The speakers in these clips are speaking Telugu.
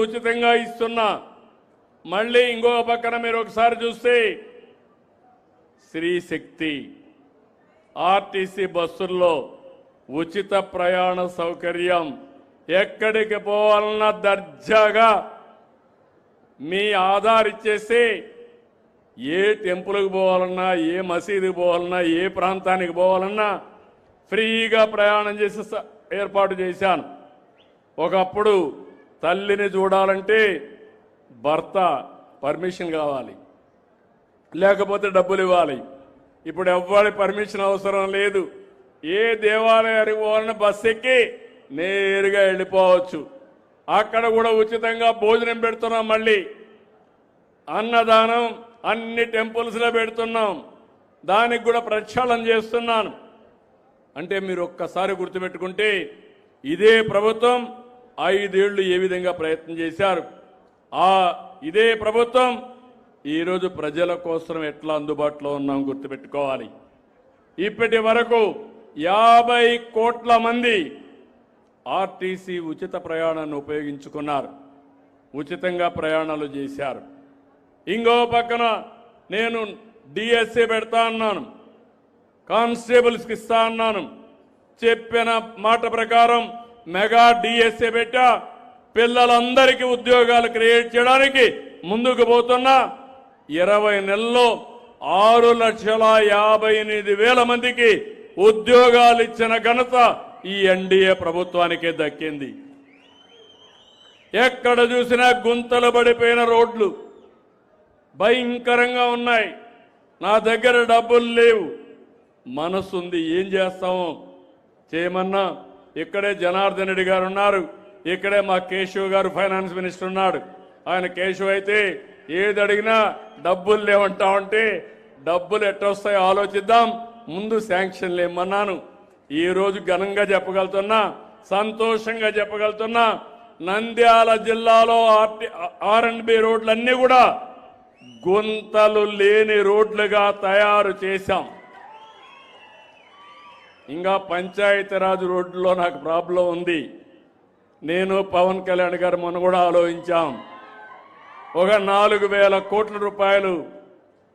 ఉచితంగా ఇస్తున్నా. మళ్ళీ ఇంకో పక్కన మీరు ఒకసారి చూస్తే శ్రీ శక్తి ఆర్టీసీ బస్సుల్లో ఉచిత ప్రయాణ సౌకర్యం. ఎక్కడికి పోవాలన్నా దర్జాగా మీ ఆధార్ ఇచ్చేసి ఏ టెంపుల్కి పోవాలన్నా, ఏ మసీదుకి పోవాలన్నా, ఏ ప్రాంతానికి పోవాలన్నా ఫ్రీగా ప్రయాణం చేసి ఏర్పాటు చేశాను. ఒకప్పుడు తల్లిని చూడాలంటే భర్త పర్మిషన్ కావాలి, లేకపోతే డబ్బులు ఇవ్వాలి. ఇప్పుడు ఎవ్వరి పర్మిషన్ అవసరం లేదు. ఏ దేవాలయానికి పోవాలన్నా బస్సు ఎక్కి నేరుగా వెళ్ళిపోవచ్చు. అక్కడ కూడా ఉచితంగా భోజనం పెడుతున్నాం. మళ్ళీ అన్నదానం అన్ని టెంపుల్స్లో పెడుతున్నాం. దానికి కూడా ప్రక్షాళన చేస్తున్నాను. అంటే మీరు ఒక్కసారి గుర్తుపెట్టుకుంటే ఇదే ప్రభుత్వం 5 ఏళ్లు ఏ విధంగా ప్రయత్నం చేశారు, ఇదే ప్రభుత్వం ఈరోజు ప్రజల కోసం ఎట్లా అందుబాటులో ఉన్నాం గుర్తుపెట్టుకోవాలి. ఇప్పటి వరకు 50 కోట్ల మంది ఆర్టీసీ ఉచిత ప్రయాణాన్ని ఉపయోగించుకున్నారు, ఉచితంగా ప్రయాణాలు చేశారు. ఇంకో పక్కన నేను డిఎస్ఏ పెడతా అన్నాను, కానిస్టేబుల్స్కి ఇస్తా అన్నాను. చెప్పిన మాట ప్రకారం మెగా డిఎస్ఏ పెట్టా. పిల్లలందరికీ ఉద్యోగాలు క్రియేట్ చేయడానికి ముందుకు పోతున్నా. 20 నెలల్లో 6,58,000 మందికి ఉద్యోగాలు ఇచ్చిన ఘనత ఈ ఎన్డీఏ ప్రభుత్వానికే దక్కింది. ఎక్కడ చూసినా గుంతలు పడిపోయిన రోడ్లు భయంకరంగా ఉన్నాయి. నా దగ్గర డబ్బులు లేవు, మనసుంది, ఏం చేస్తామో చేయమన్నా. ఇక్కడే జనార్దన్ రెడ్డి గారు ఉన్నారు, ఇక్కడే మా కేశవ్ గారు ఫైనాన్స్ మినిస్టర్ ఉన్నాడు. ఆయన కేశవ్ అయితే ఏది అడిగినా డబ్బులు లేవంటా ఉంటే డబ్బులు ఎట్టొస్తాయో ఆలోచిద్దాం, ముందు శాంక్షన్లు ఇమ్మన్నాను. ఈరోజు ఘనంగా చెప్పగలుగుతున్నా, సంతోషంగా చెప్పగలుగుతున్నా, నంద్యాల జిల్లాలో ఆర్ఎండ్బి రోడ్లన్నీ కూడా గుంతలు లేని రోడ్లుగా తయారు చేశాం. ఇంకా పంచాయతీరాజ్ రోడ్లలో నాకు ప్రాబ్లం ఉంది. నేను పవన్ కళ్యాణ్ గారు మొన్న కూడా ఆలోచించాం. ఒక 4,000 కోట్ల రూపాయలు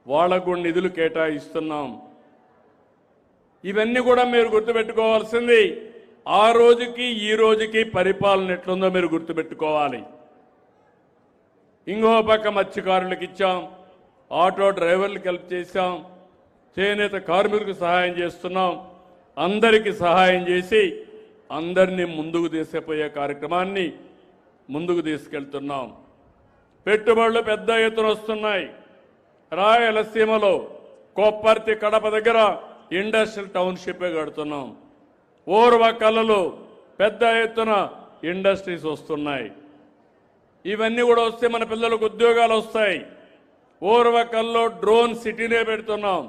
వాళ్లకు నిధులు కేటాయిస్తున్నాం. ఇవన్నీ కూడా మీరు గుర్తుపెట్టుకోవాల్సింది. ఆ రోజుకి ఈ రోజుకి పరిపాలన ఎట్లుందో మీరు గుర్తుపెట్టుకోవాలి. ఇంకో పక్క మత్స్యకారులకు ఇచ్చాం, ఆటో డ్రైవర్లకు హెల్ప్ చేశాం, చేనేత కార్మికులకు సహాయం చేస్తున్నాం. అందరికీ సహాయం చేసి అందరినీ ముందుకు తీసుకుపోయే కార్యక్రమాన్ని ముందుకు తీసుకెళ్తున్నాం. పెట్టుబడులు పెద్ద ఎత్తున వస్తున్నాయి. రాయలసీమలో కొప్పర్తి కడప దగ్గర ఇండస్ట్రియల్ టౌన్షిప్ కడుతున్నాం. ఓర్వకల్లలో పెద్ద ఎత్తున ఇండస్ట్రీస్ వస్తున్నాయి. ఇవన్నీ కూడా వస్తే మన పిల్లలకు ఉద్యోగాలు వస్తాయి. ఓర్వకల్లో డ్రోన్ సిటీనే పెడుతున్నాం.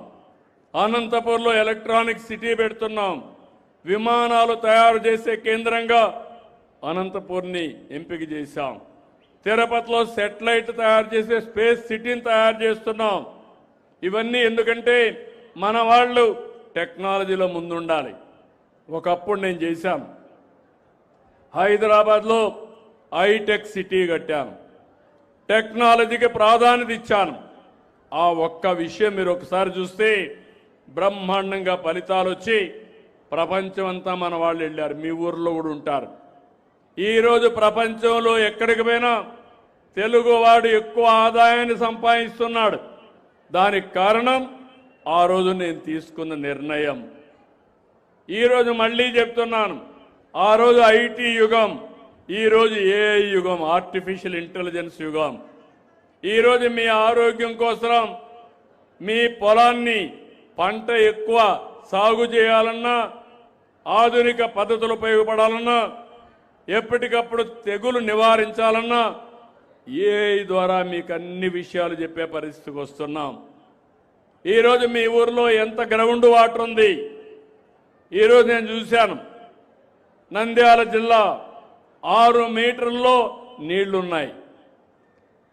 అనంతపూర్లో ఎలక్ట్రానిక్ సిటీ పెడుతున్నాం. విమానాలు తయారు చేసే కేంద్రంగా అనంతపూర్ని ఎంపిక చేశాం. తిరుపతిలో సెటిలైట్ తయారు చేసే స్పేస్ సిటీని తయారు చేస్తున్నాం. ఇవన్నీ ఎందుకంటే మన వాళ్ళు టెక్నాలజీలో ముందుండాలి. ఒకప్పుడు నేను చేశాను, హైదరాబాద్లో హైటెక్ సిటీ కట్టాను, టెక్నాలజీకి ప్రాధాన్యత ఇచ్చాను. ఆ ఒక్క విషయం మీరు ఒకసారి చూస్తే బ్రహ్మాండంగా ఫలితాలు వచ్చి ప్రపంచం అంతా మన వాళ్ళు వెళ్ళారు. మీ ఊర్లో కూడా ఉంటారు. ఈరోజు ప్రపంచంలో ఎక్కడికి పోయినా తెలుగువాడు ఎక్కువ ఆదాయాన్ని సంపాదిస్తున్నాడు. దానికి కారణం ఆ రోజు నేను తీసుకున్న నిర్ణయం. ఈరోజు మళ్ళీ చెప్తున్నాను, ఆ రోజు ఐటీ యుగం, ఈరోజు ఏఐ యుగం, ఆర్టిఫిషియల్ ఇంటెలిజెన్స్ యుగం. ఈరోజు మీ ఆరోగ్యం కోసం మీ పొలాన్ని పంట ఎక్కువ సాగు చేయాలన్నా, ఆధునిక పద్ధతులు ఉపయోగపడాలన్నా, ఎప్పటికప్పుడు తెగులు నివారించాలన్నా ఏఐ ద్వారా మీకు అన్ని విషయాలు చెప్పే పరిస్థితికి వస్తున్నాం. ఈరోజు మీ ఊర్లో ఎంత గ్రౌండ్ వాటర్ ఉంది. ఈరోజు నేను చూశాను, నంద్యాల జిల్లా 6 మీటర్లలో నీళ్లున్నాయి.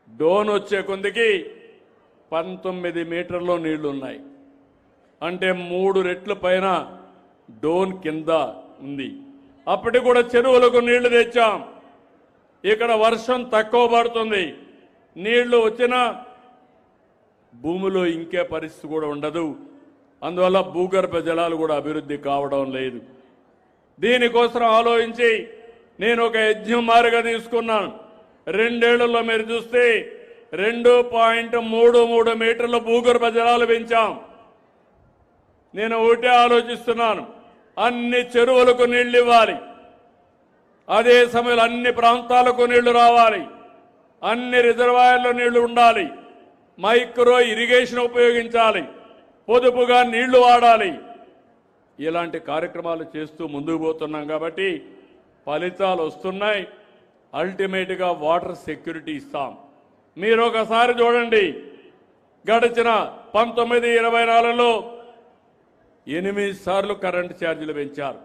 డోన్ వచ్చే కొందికి 19 మీటర్లో నీళ్లున్నాయి. అంటే 3 రెట్ల పైన డోన్ కింద ఉంది. అప్పటికి కూడా చెరువులకు నీళ్లు తెచ్చాం. ఇక్కడ వర్షం తక్కువ పడుతుంది, నీళ్లు వచ్చినా భూమిలో ఇంకే పరిస్థితి కూడా ఉండదు. అందువల్ల భూగర్భ జలాలు కూడా అభివృద్ధి కావడం లేదు. దీనికోసం ఆలోచించి నేను ఒక యజ్ఞం మారుగా తీసుకున్నాను. 2 ఏళ్లలో మీరు చూస్తే 2.33 మీటర్ల భూగర్భ జలాలు పెంచాం. నేను ఒకటే ఆలోచిస్తున్నాను, అన్ని చెరువులకు నీళ్లు ఇవ్వాలి, అదే సమయంలో అన్ని ప్రాంతాలకు నీళ్లు రావాలి, అన్ని రిజర్వాయర్లో నీళ్లు ఉండాలి, మైక్రో ఇరిగేషన్ ఉపయోగించాలి, పొదుపుగా నీళ్లు వాడాలి. ఇలాంటి కార్యక్రమాలు చేస్తూ ముందుకు పోతున్నాం కాబట్టి ఫలితాలు వస్తున్నాయి. అల్టిమేట్గా వాటర్ సెక్యూరిటీ ఇస్తాం. మీరు ఒకసారి చూడండి, గడిచిన 19-24లో 8 సార్లు కరెంటు ఛార్జీలు పెంచారు.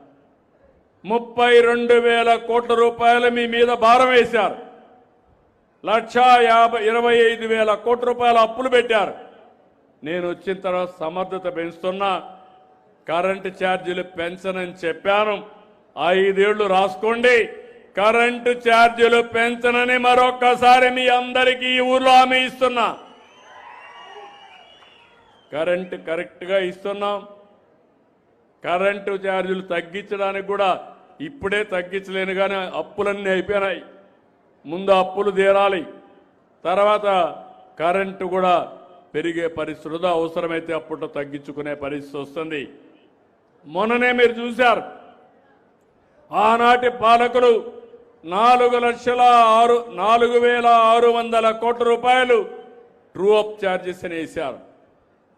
32,000 కోట్ల రూపాయలు మీ మీద భారం వేశారు. 1,25,000 కోట్ల రూపాయల అప్పులు పెట్టారు. నేను వచ్చిన తర్వాత సమర్థత పెంచుతున్నా, కరెంటు ఛార్జీలు పెంచనని చెప్పాను. 5 ఏళ్లు రాసుకోండి, కరెంటు ఛార్జీలు పెంచనని మరొక్కసారి మీ అందరికీ ఈ ఊర్లో హామీ ఇస్తున్నా. కరెంటు కరెక్ట్గా ఇస్తున్నాం. కరెంటు ఛార్జీలు తగ్గించడానికి కూడా ఇప్పుడే తగ్గించలేను, కానీ అప్పులన్నీ అయిపోయినాయి. ముందు అప్పులు తీరాలి, తర్వాత కరెంటు కూడా పెరిగే పరిస్థితి, అవసరమైతే అప్పుడు తగ్గించుకునే పరిస్థితి వస్తుంది. మొన్ననే మీరు చూశారు, ఆనాటి పాలకులు 4,600,000 కోట్ల రూపాయలు ట్రూ అప్ ఛార్జెస్ అని వేశారు.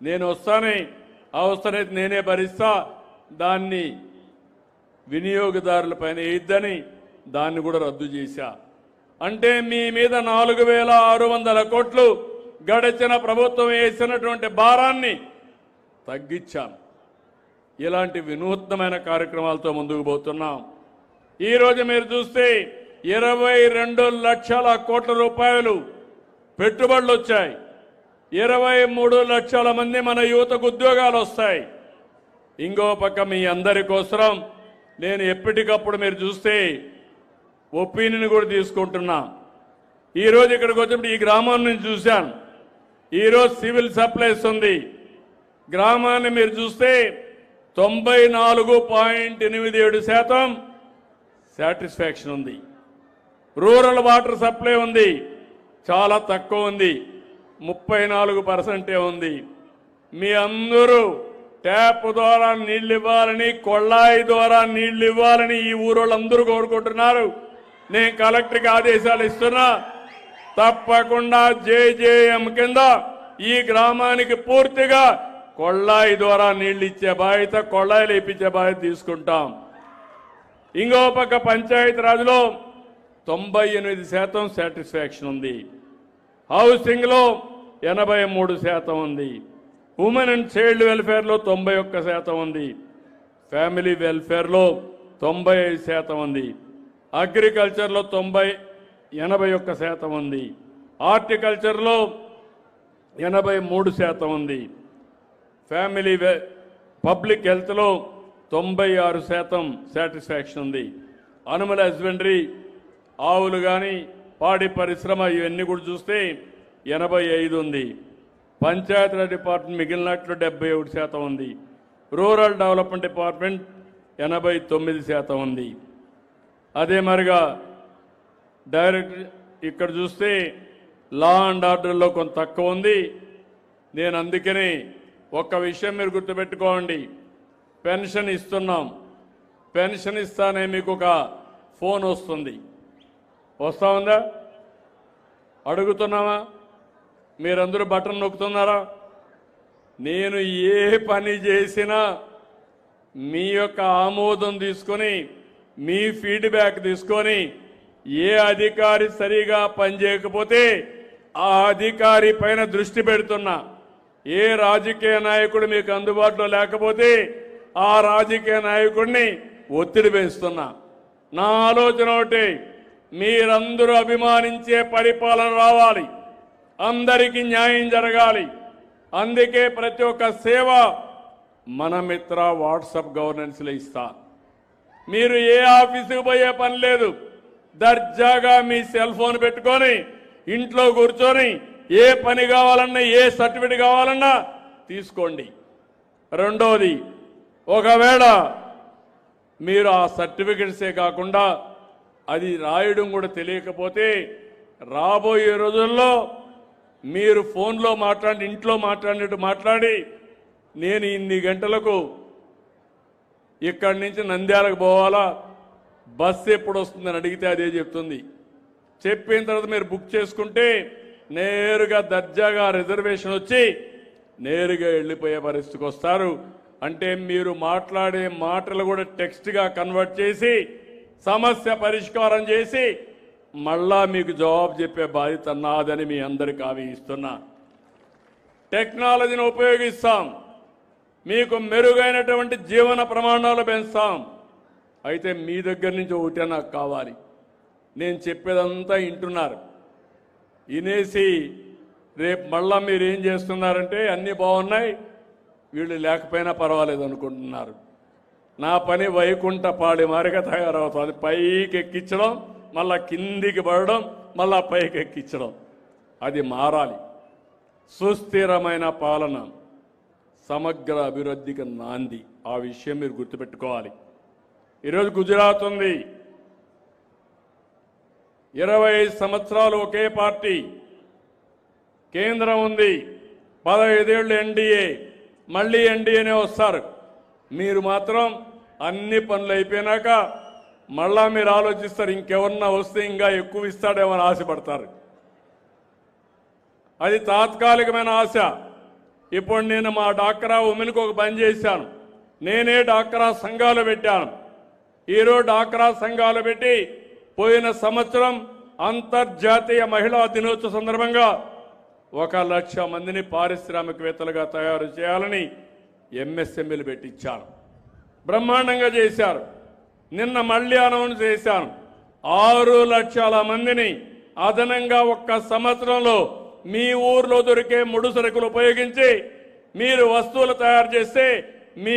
నేను వస్తానే అవసరమైతే నేనే భరిస్తా, దాన్ని వినియోగదారులపైన వేయద్దని దాన్ని కూడా రద్దు చేశా. అంటే మీ మీద 4,600 కోట్లు గడిచిన ప్రభుత్వం వేసినటువంటి భారాన్ని తగ్గించాం. ఇలాంటి వినూత్నమైన కార్యక్రమాలతో ముందుకు పోతున్నాం. ఈరోజు మీరు చూస్తే 22 లక్షల కోట్ల రూపాయలు పెట్టుబడులు వచ్చాయి. 23 లక్షల మంది మన యువతకు ఉద్యోగాలు వస్తాయి. ఇంకో పక్క మీ అందరి కోసం నేను ఎప్పటికప్పుడు మీరు చూస్తే ఒపీనియన్ కూడా తీసుకుంటున్నా. ఈరోజు ఇక్కడికి వచ్చినప్పుడు ఈ గ్రామం నుంచి చూశాను. ఈరోజు సివిల్ సప్లైస్ ఉంది. గ్రామాన్ని మీరు చూస్తే 94.87% సాటిస్ఫాక్షన్ ఉంది. రూరల్ వాటర్ సప్లై ఉంది, చాలా తక్కువ ఉంది, 34% ఉంది. మీ అందరూ ట్యాప్ ద్వారా నీళ్లు ఇవ్వాలని, కొళ్ళాయి ద్వారా నీళ్లు ఇవ్వాలని ఈ ఊరోళ్ళందరూ కోరుకుంటున్నారు. నేను కలెక్టర్కి ఆదేశాలు ఇస్తున్నా, తప్పకుండా జేజేఎం కింద ఈ గ్రామానికి పూర్తిగా కొళ్ళాయి ద్వారా నీళ్లు ఇచ్చే బాధ్యత, కొళ్ళాయిలు ఇప్పించే బాధ్యత తీసుకుంటాం. ఇంకో పక్క పంచాయతీ రాజ్లో 98% సాటిస్ఫాక్షన్ ఉంది. హౌసింగ్లో 83% ఉంది. ఉమెన్ అండ్ చైల్డ్ వెల్ఫేర్లో 91% ఉంది. ఫ్యామిలీ వెల్ఫేర్లో 95% ఉంది. అగ్రికల్చర్లో 81% ఉంది. హార్టికల్చర్లో 83% ఉంది. ఫ్యామిలీ పబ్లిక్ హెల్త్లో 96% సాటిస్ఫాక్షన్ ఉంది. అనిమల్ హస్బెండరీ, ఆవులు కానీ పాడి పరిశ్రమ ఇవన్నీ కూడా చూస్తే 85 ఉంది. పంచాయతీరాజ్ డిపార్ట్మెంట్ మిగిలినట్లు 71% ఉంది. రూరల్ డెవలప్మెంట్ డిపార్ట్మెంట్ 89% ఉంది. అదే మరిగా డైరెక్ట్ ఇక్కడ చూస్తే లా అండ్ ఆర్డర్లో కొంత తక్కువ ఉంది. నేను అందుకని ఒక్క విషయం మీరు గుర్తుపెట్టుకోండి, పెన్షన్ ఇస్తున్నాం. పెన్షన్ ఇస్తానే మీకు ఒక ఫోన్ వస్తుంది, వస్తా ఉందా? అడుగుతున్నామా? మీరందరూ బటన్ నొక్కుతున్నారా? నేను ఏ పని చేసినా మీ యొక్క ఆమోదం తీసుకొని, మీ ఫీడ్బ్యాక్ తీసుకొని, ఏ అధికారి సరిగా పనిచేయకపోతే ఆ అధికారి పైన దృష్టి పెడుతున్నా. ఏ రాజకీయ నాయకుడు మీకు అందుబాటులో లేకపోతే ఆ రాజకీయ నాయకుడిని ఒత్తిడి వేస్తున్నా. నా ఆలోచన ఒకటి, మీరందరూ అభిమానించే పరిపాలన రావాలి, అందరికీ న్యాయం జరగాలి. అందుకే ప్రతి ఒక్క సేవ మన మిత్ర వాట్సాప్ గవర్నెన్స్లో ఇస్తా. మీరు ఏ ఆఫీసుకు పోయే పని లేదు, దర్జాగా మీ సెల్ ఫోన్ పెట్టుకొని ఇంట్లో కూర్చొని ఏ పని కావాలన్నా ఏ సర్టిఫికేట్ కావాలన్నా తీసుకోండి. రెండోది, ఒకవేళ మీరు ఆ సర్టిఫికెట్సే కాకుండా అది రాయడం కూడా తెలియకపోతే రాబోయే రోజుల్లో మీరు ఫోన్లో మాట్లాడి ఇంట్లో మాట్లాడినట్టు మాట్లాడి నేను ఇన్ని గంటలకు ఇక్కడి నుంచి నంద్యాలకు పోవాలా, బస్సు ఎప్పుడు వస్తుందని అడిగితే అదే చెప్తుంది. చెప్పిన తర్వాత మీరు బుక్ చేసుకుంటే నేరుగా దర్జాగా రిజర్వేషన్ వచ్చి నేరుగా వెళ్ళిపోయే పరిస్థితికి వస్తారు. అంటే మీరు మాట్లాడే మాటలు కూడా టెక్స్ట్గా కన్వర్ట్ చేసి సమస్య పరిష్కారం చేసి మళ్ళా మీకు జవాబు చెప్పే బాధ్యత నాదని మీ అందరికీ హామీ ఇస్తున్నా. టెక్నాలజీని ఉపయోగిస్తాం, మీకు మెరుగైనటువంటి జీవన ప్రమాణాలు పెంచుతాం. అయితే మీ దగ్గర నుంచి ఒకటే నాకు కావాలి, నేను చెప్పేదంతా వింటున్నారు, వినేసి రేపు మళ్ళా మీరు ఏం చేస్తున్నారంటే అన్నీ బాగున్నాయి వీళ్ళు లేకపోయినా పర్వాలేదు అనుకుంటున్నారు. నా పని వైకుంఠ పాడి మారిగా తయారవుతుంది. పైకి ఎక్కించడం, మళ్ళా కిందికి పడడం, మళ్ళా పైకి ఎక్కించడం. అది మారాలి. సుస్థిరమైన పాలన సమగ్ర అభివృద్ధికి నాంది. ఆ విషయం మీరు గుర్తుపెట్టుకోవాలి. ఈరోజు గుజరాత్ ఉంది, 25 సంవత్సరాలు ఒకే పార్టీ, కేంద్రం ఉంది, 15 ఏళ్ళు ఎన్డీఏ, మళ్ళీ ఎన్డీఏనే వస్తారు. మీరు మాత్రం అన్ని పనులు అయిపోయినాక మళ్ళా మీరు ఆలోచిస్తారు ఇంకెవరన్నా వస్తే ఇంకా ఎక్కువ ఇస్తాడేమో అని ఆశపడతారు. అది తాత్కాలికమైన ఆశ. ఇప్పుడు నేను మా డాక్రా ఉమెన్కి ఒక పని చేశాను. నేనే డాక్రా సంఘాలు పెట్టాను. ఈరోజు డాక్రా సంఘాలు పెట్టి పోయిన సంవత్సరం అంతర్జాతీయ మహిళా దినోత్సవ సందర్భంగా 1,00,000 మందిని పారిశ్రామికవేత్తలుగా తయారు చేయాలని ఎంఎస్ఎంఈలు పెట్టించాను. బ్రహ్మాండంగా చేశారు. నిన్న మళ్ళీ అనౌన్స్ చేశాను, 6 లక్షల మందిని అదనంగా ఒక్క సంవత్సరంలో మీ ఊర్లో దొరికే ముడి సరుకులు ఉపయోగించి మీరు వస్తువులు తయారు చేస్తే మీ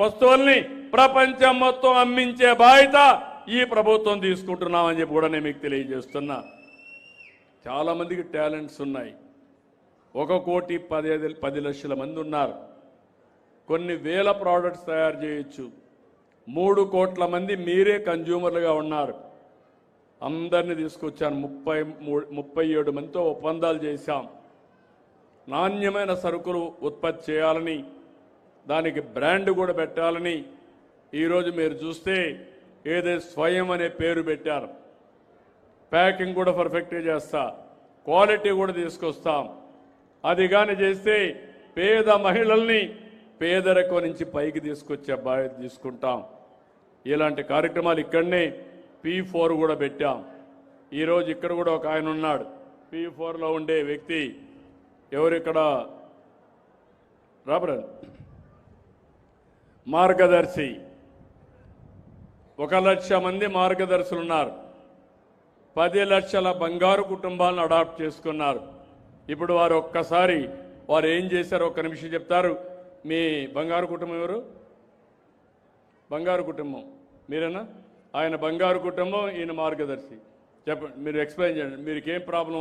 వస్తువుల్ని ప్రపంచం మొత్తం అమ్మించే బాధ్యత ఈ ప్రభుత్వం తీసుకుంటున్నామని చెప్పి కూడా నేను మీకు తెలియజేస్తున్నా. చాలా మందికి టాలెంట్స్ ఉన్నాయి. 1,10,10,00,000 మంది ఉన్నారు. కొన్ని వేల ప్రోడక్ట్స్ తయారు చేయొచ్చు. 3 కోట్ల మంది మీరే కన్జ్యూమర్లుగా ఉన్నారు. అందరినీ తీసుకొచ్చాను. 37 మందితో ఒప్పందాలు చేశాం. నాణ్యమైన సరుకులు ఉత్పత్తి చేయాలని, దానికి బ్రాండ్ కూడా పెట్టాలని ఈరోజు మీరు చూస్తే ఏదో స్వయం అనే పేరు పెట్టారు. ప్యాకింగ్ కూడా పర్ఫెక్ట్గా చేస్తా, క్వాలిటీ కూడా తీసుకొస్తాం. అది కానీ చేస్తే పేద మహిళల్ని పేదరికం నుంచి పైకి తీసుకొచ్చే బాధ్యత తీసుకుంటాం. ఇలాంటి కార్యక్రమాలు ఇక్కడనే P4 కూడా పెట్టాం. ఈరోజు ఇక్కడ కూడా ఒక ఆయన ఉన్నాడు, P4లో ఉండే వ్యక్తి. ఎవరిక్కడ రాబరన్ మార్గదర్శి. 1,00,000 మంది మార్గదర్శులు ఉన్నారు. 10 లక్షల బంగారు కుటుంబాలను అడాప్ట్ చేసుకున్నారు. ఇప్పుడు వారు ఒక్కసారి వారు ఏం చేశారో ఒక్క నిమిషం చెప్తారు. మీ బంగారు కుటుంబం ఎవరు? బంగారు కుటుంబం మీరేనా? ఆయన బంగారు కుటుంబం, ఈయన మార్గదర్శి. చెప్పండి, మీరు ఎక్స్ప్లెయిన్ చేయండి, మీకేం ప్రాబ్లం ఉంది?